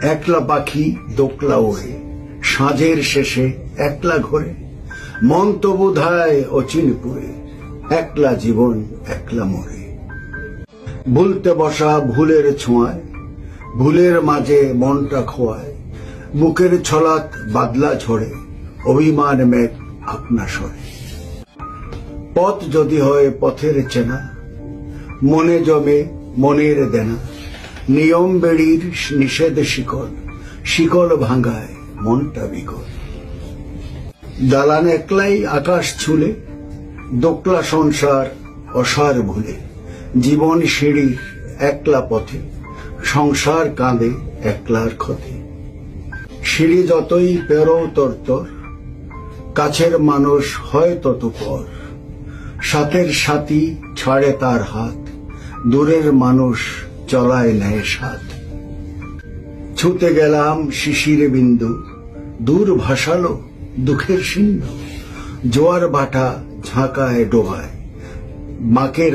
একলা পাখি দোকলা ওড়ে, সাঁঝের শেষে একলা ঘরে, মন তো বোধায় অচিনপুরে, একলা জীবন একলা মরে। ভুলতে বসা ভুলের ছোঁয়ায়, ভুলের মাঝে মনটা খোয়ায়, বুকের ছলাত বাদলা ঝরে, অভিমান মেঘ আপনা সরে। পথ যদি হয় পথের চেনা, মনে জমে মনের দেনা, নিয়ম বেড়ির নিষেধ শিকল, শিকল ভাঙায় মনটা বিকল। দালান একলাই আকাশ ছুলে, দোকলা সংসার অসার ভুলে, জীবন সিঁড়ির একলা পথে, সংসার কাঁদে একলার ক্ষতে। সিঁড়ি যতই পেরো তরতর, কাছের মানুষ হয় তত পর, সাথের সাথী ছাড়ে তার হাত, দূরের মানুষ চলায় নেয় সাথ। ছুতে গেলাম শিশির বিন্দু, দূর ভাসালো দুঃখের সিন্ধু, জোয়ার ভাটা ঝাঁকায় ডোবায়, বাঁকের